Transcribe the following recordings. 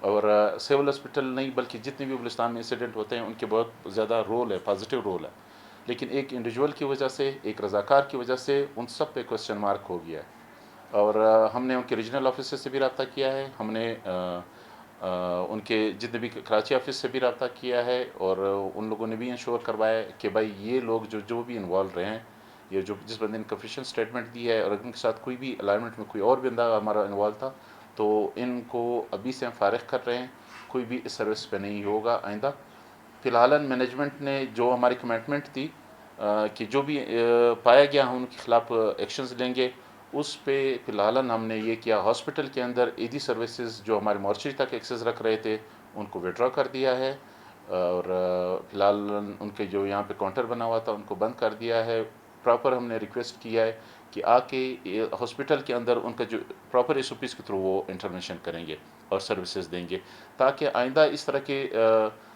اور civil hospital نہیں بلکہ جتنے بھی بلوچستان میں انسیڈنٹ ہوتے ہیں ان کے بہت زیادہ رول ہے، پازیٹیو رول ہے، لیکن ایک انڈیویجول کی وجہ سے، ایک رضاکار کی وجہ سے ان سب پہ کوشچن مارک ہو گیا ہے۔ اور ہم نے ان کے ریجنل آفیسر سے بھی رابطہ کیا ہے، ہم نے ان کے جتنے بھی کراچی آفس سے بھی رابطہ کیا ہے، اور ان لوگوں نے بھی انشور کروایا ہے کہ بھائی یہ لوگ جو بھی انوالو رہے ہیں، یہ جس بندے نے کنفیشن اسٹیٹمنٹ دی ہے، اور اگر ان کے ساتھ کوئی بھی الائنمنٹ میں کوئی اور بندہ ہمارا انوالو تھا تو ان کو ابھی سے ہم فارغ کر رہے ہیں، کوئی بھی اس سروس پہ نہیں ہوگا آئندہ۔ فی الحال مینجمنٹ نے جو ہماری کمٹمنٹ تھی کہ جو بھی پایا گیا ہم ان کے خلاف ایکشنز لیں گے، اس پہ فی الحال ہم نے یہ کیا، ہاسپٹل کے اندر ایدھی سروسز جو ہمارے مورچری تک ایکسیس رکھ رہے تھے ان کو وڈرا کر دیا ہے، اور فی الحال ان کے جو یہاں پہ کاؤنٹر بنا ہوا تھا ان کو بند کر دیا ہے۔ پراپر ہم نے ریکویسٹ کیا ہے کہ آ کے ہاسپٹل کے اندر ان کا جو پراپر ایس او پیز کے تھرو وہ انٹرونشن کریں گے اور سروسز دیں گے، تاکہ آئندہ اس طرح کے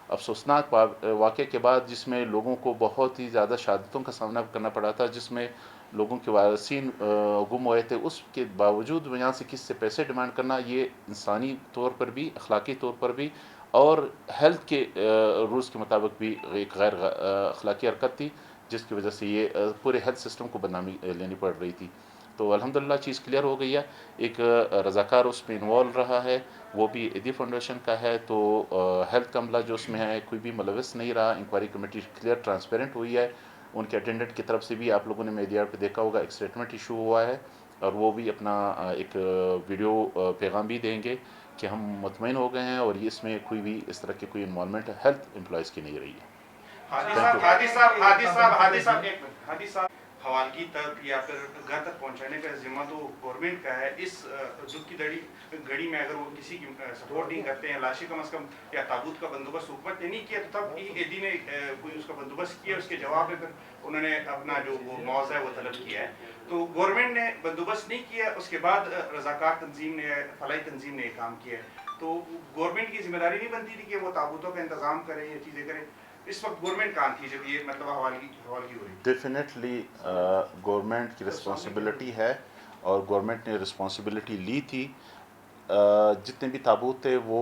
افسوسناک واقعے کے بعد جس میں لوگوں کو بہت ہی زیادہ شہادتوں کا سامنا کرنا پڑا تھا، جس میں لوگوں کے وارثین گم ہوئے تھے، اس کے باوجود یہاں سے کس سے پیسے ڈیمانڈ کرنا، یہ انسانی طور پر بھی، اخلاقی طور پر بھی، اور ہیلتھ کے رولز کے مطابق بھی ایک غیر اخلاقی حرکت تھی، جس کی وجہ سے یہ پورے ہیلتھ سسٹم کو بدنامی لینی پڑ رہی تھی۔ تو الحمدللہ چیز کلیئر ہو گئی ہے، ایک رضاکار اس میں انوالو رہا ہے، وہ بھی ایدھی فاؤنڈیشن کا ہے، تو ہیلتھ کا عملہ جو اس میں ہے کوئی بھی ملوث نہیں رہا، انکوائری کمیٹی کلیئر ٹرانسپیرنٹ ہوئی ہے، ان کے اٹینڈنٹ کی طرف سے بھی آپ لوگوں نے میڈیا پہ دیکھا ہوگا ایک اسٹیٹمنٹ ایشو ہوا ہے، اور وہ بھی اپنا ایک ویڈیو پیغام بھی دیں گے کہ ہم مطمئن ہو گئے ہیں، اور یہ اس میں کوئی بھی اس طرح کی کوئی انوالومنٹ ہیلتھ امپلائز کی نہیں رہی ہے۔ ہادی صاحب حوالگی تک یا پھر گھر تک پہنچانے کا ذمہ تو گورنمنٹ کا ہے، اس دکھ کی گھڑی میں اگر وہ کسی کی سپورٹ نہیں کرتے ہیں، لاشیں کم از کم یا تابوت کا بندوبست حکومت نے نہیں کیا، تو تب ایدھی نے کوئی اس کا بندوبست کیا، اس کے جواب میں پھر انہوں نے اپنا جو وہ معاوضہ ہے وہ طلب کیا ہے، تو گورنمنٹ نے بندوبست نہیں کیا، اس کے بعد رضاکار تنظیم نے، فلاحی تنظیم نے یہ کام کیا ہے، تو گورنمنٹ کی ذمہ داری نہیں بنتی تھی کہ وہ تابوتوں کا انتظام کرے، یہ چیزیں کرے؟ اس وقت گورنمنٹ کہاں تھی جب یہ مطلب حوالگی ہو رہی تھی؟ ڈیفینیٹلی گورنمنٹ کی رسپانسبلٹی ہے، اور گورنمنٹ نے رسپانسبلٹی لی تھی۔ جتنے بھی تابوت تھے وہ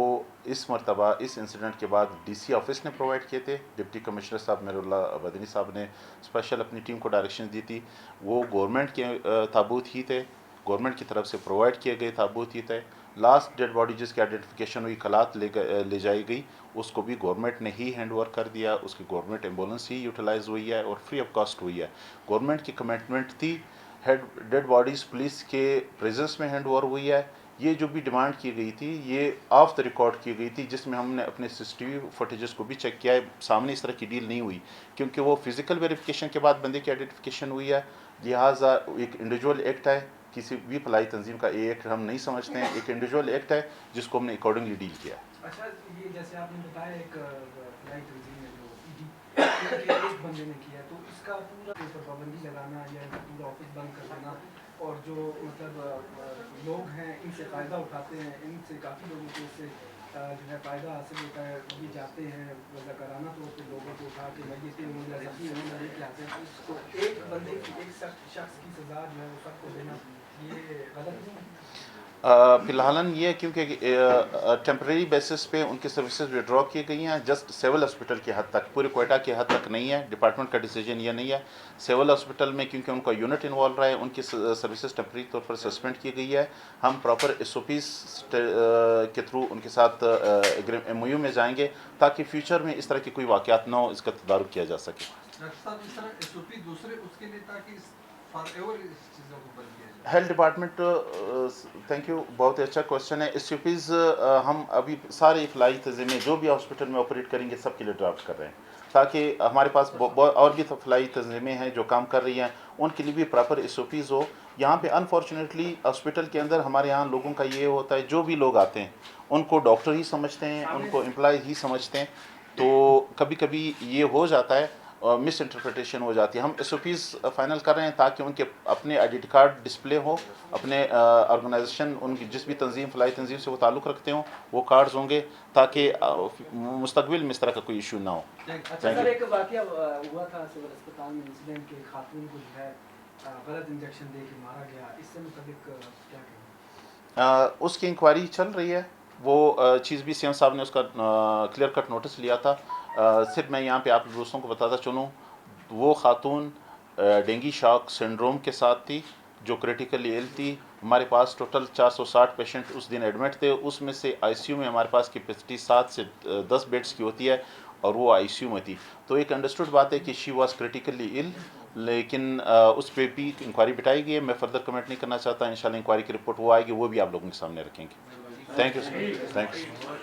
اس مرتبہ اس انسیڈنٹ کے بعد ڈی سی آفس نے پرووائڈ کیے تھے، ڈپٹی کمشنر صاحب میر اللہ بدنی صاحب نے اسپیشل اپنی ٹیم کو ڈائریکشن دی تھی، وہ گورنمنٹ کے تابوت ہی تھے، گورنمنٹ کی طرف سے پرووائڈ کیے گئے تابوت ہی تھے۔ لاسٹ ڈیڈ باڈی جس کی آئیڈینٹیفیکیشن ہوئی، کلات لے جائی گئی، اس کو بھی گورنمنٹ نے ہی ہینڈ اوور کر دیا، اس کی گورنمنٹ ایمبولینس ہی یوٹیلائز ہوئی ہے اور فری آف کاسٹ ہوئی ہے۔ گورنمنٹ کی کمٹمنٹ تھی، ڈیڈ باڈیز پولیس کے پریزنس میں ہینڈ اوور ہوئی ہے۔ یہ جو بھی ڈیمانڈ کی گئی تھی یہ آف دا ریکارڈ کی گئی تھی، جس میں ہم نے اپنے سی سی ٹی وی فوٹیجز کو بھی چیک کیا ہے، سامنے اس طرح کی ڈیل نہیں ہوئی، کیونکہ وہ فزیکل ویریفیکیشن کے بعد بندے کی آئیڈینٹیفیکیشن ہوئی ہے، لہٰذا ایک انڈیویجول ایکٹ ہے، کسی بھی فلاحی تنظیم کا یہ ایکٹ ہم نہیں سمجھتے ہیں، ایک انڈیویجول ایکٹ ہے جس کو ہم نے اکارڈنگلی ڈیل کیا ہے۔ اچھا، یہ جیسے آپ نے بتایا ایک فلاحی تنظیم ہے جو ایک بندے نے کیا، تو اس کا پورا پر پابندی لگانا یا پورا آفس بند کر دینا، اور جو مطلب لوگ ہیں ان سے فائدہ اٹھاتے ہیں، ان سے کافی لوگوں کو اس سے جو ہے فائدہ حاصل ہوتا ہے، وہ بھی جاتے ہیں رضاکارانہ طور پہ لوگوں کو اٹھا کے میتیں ہوں یا زخمی ہوں لے کے آتے ہیں، تو ایک بندے کی، ایک شخص کی سزا جو ہے وہ سب کو دینا، یہ غلط نہیں ہے؟ فی الحال یہ ہے کیونکہ ٹیمپریری بیسس پہ ان کی سروسز وڈرا کی گئی ہیں، جسٹ سول ہاسپٹل کی حد تک، پورے کوئٹہ کی حد تک نہیں ہے، ڈپارٹمنٹ کا ڈیسیجن یہ نہیں ہے۔ سول ہاسپٹل میں کیونکہ ان کا یونٹ انوالو رہا ہے، ان کی سروسز ٹیمپریری طور پر سسپینڈ کی گئی ہے، ہم پراپر ایس او پیز کے تھرو ان کے ساتھ ایم او یو میں جائیں گے تاکہ فیوچر میں اس طرح کی کوئی واقعات نہ ہو، اس کا تدارک کیا جا سکے۔ ڈاکٹر صاحب اس طرح ایس او پی دوسرے اس کے لیے تاکہ فار ایور اس چیزوں کو بند کیا جائے؟ ہیلتھ ڈپارٹمنٹ، تھینک یو، بہت اچھا کوشچن ہے۔ ایس یو پیز ہم ابھی سارے فلاحی تنظیمیں جو بھی ہاسپٹل میں آپریٹ کریں گے سب کے لیے ڈرافٹ کر رہے ہیں، تاکہ ہمارے پاس اور بھی فلاحی تنظیمیں ہیں جو کام کر رہی ہیں، ان کے لیے بھی پراپر ایس او پیز ہو۔ یہاں پہ انفارچونیٹلی ہاسپٹل کے اندر ہمارے یہاں لوگوں کا یہ ہوتا ہے، جو بھی لوگ آتے ہیں ان کو ڈاکٹر ہی سمجھتے ہیں، ان کو امپلائی ہی سمجھتے ہیں، تو کبھی کبھی یہ ہو جاتا ہے، مس انٹرپریٹیشن ہو جاتی ہے۔ ہم ایس او پیز فائنل کر رہے ہیں تاکہ ان کے اپنے آئیڈینٹی کارڈ ڈسپلے ہو، اپنے آرگنائزیشن، ان کی جس بھی تنظیم فلاحی تنظیم سے وہ تعلق رکھتے ہوں وہ کارڈز ہوں گے، تاکہ مستقبل میں اس طرح کا کوئی ایشو نہ ہو۔ اچھا سر، ایک واقعہ ہوا تھا سول اسپتال میں انسیڈنٹ کے خاتون کو جو ہے غلط انجیکشن دے کے مارا گیا، اس سے متعلق کیا کہیں؟ اس کی انکوائری چل رہی ہے، وہ چیز بھی سی ایم صاحب نے اس کا کلیئر کٹ نوٹس لیا تھا. صرف میں یہاں پہ آپ دوستوں کو بتاتا چلوں وہ خاتون ڈینگی شاک سنڈروم کے ساتھ تھی جو کریٹیکلی ایل تھی. ہمارے پاس ٹوٹل 460 پیشنٹ اس دن ایڈمٹ تھے. اس میں سے آئی سی یو میں ہمارے پاس کیپیسٹی 7 سے 10 بیڈس کی ہوتی ہے اور وہ آئی سی یو میں تھی. تو ایک انڈرسٹوڈ بات ہے کہ شی واز کریٹیکلی ایل, لیکن اس پہ بھی انکوائری بٹائی گئی ہے. میں فردر کمنٹ نہیں کرنا چاہتا. انشاءاللہ انکوائری کی رپورٹ وہ آئے گی, وہ بھی آپ لوگوں کے سامنے رکھیں گے. Thank you sir, thank you.